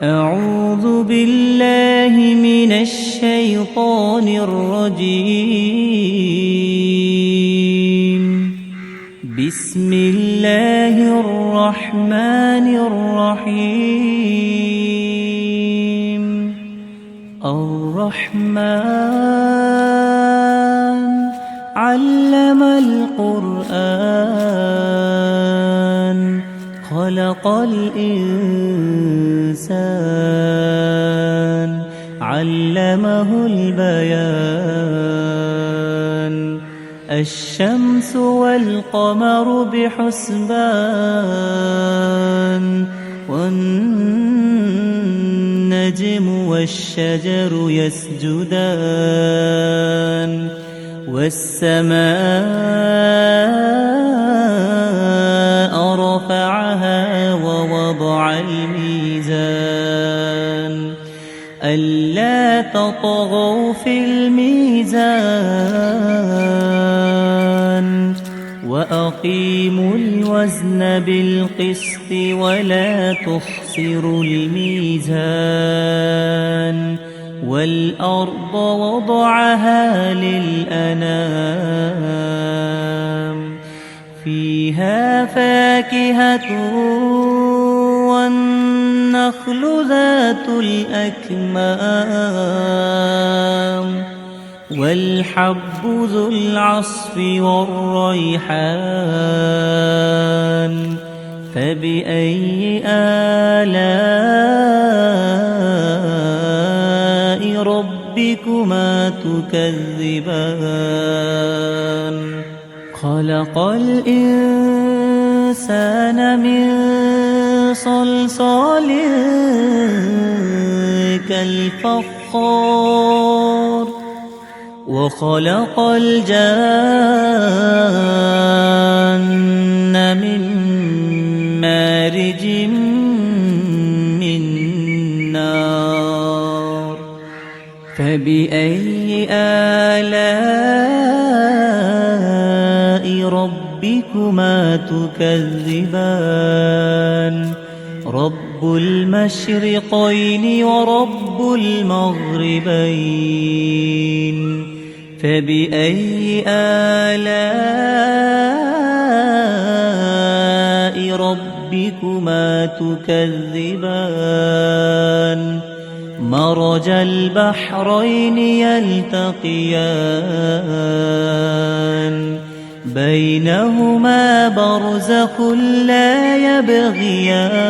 أعوذ بالله من الشيطان الرجيم. بسم الله الرحمن الرحيم. الرحمن علم القرآن خلق الإنسان علمه البيان. الشمس والقمر بحسبان والنجم والشجر يسجدان والسماء رفعها ووضع الميزان ألا تطغوا في الميزان وأقيموا الوزن بالقسط ولا تخسروا الميزان. والأرض وضعها للأنام فيها فاكهة والنخل ذات الأكمام والحب ذو العصف والريحان. فبأي آلاء ربكما تكذبان؟ خلق الإنسان من صلصال كالفخار وخلق الجان من مارج من نار. فبأي آلاء ربكما تكذبان؟ رب المشرقين ورب المغربين. فبأي آلاء ربكما تكذبان؟ مرج البحرين يلتقيان بينهما برزخ لا يبغيان.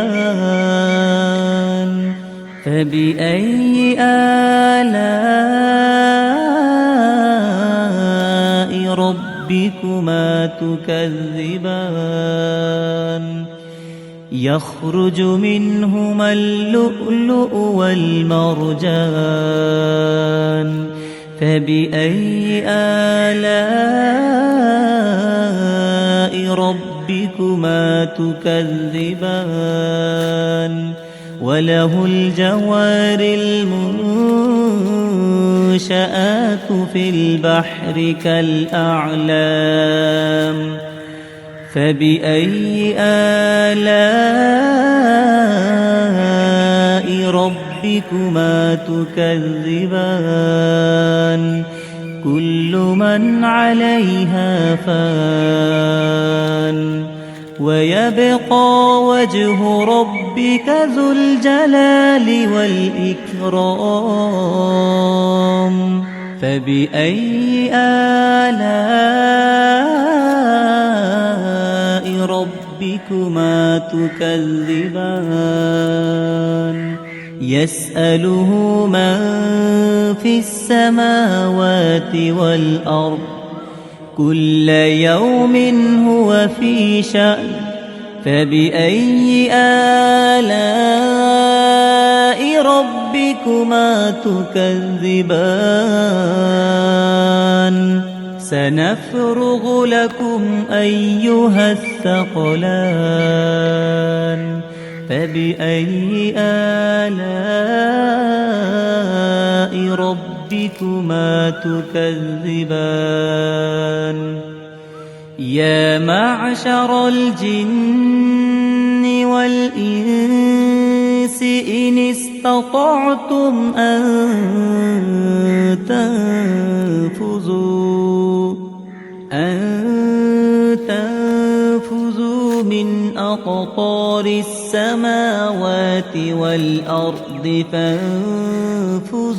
فبأي آلاء ربكما تكذبان؟ يخرج منهما اللؤلؤ والمرجان. فبأي آلاء ربكما تكذبان؟ وله الجوار المنشآت في البحر كالأعلام. فبأي آلاء ربكما تكذبان؟ كل من عليها فان ويبقى وجه ربك ذو الجلال والإكرام. فبأي آلاء ربكما تكذبان؟ يسأله من في السماوات والأرض كل يوم هو في شأن. فبأي آلاء ربكما تكذبان؟ سنفرغ لكم أيها الثقلان. فبأي آلاء ربكما تكذبان؟ يا معشر الجن والإنس إن استطعتم أن تنفذوا من أقطار السماوات والأرض فانفذوا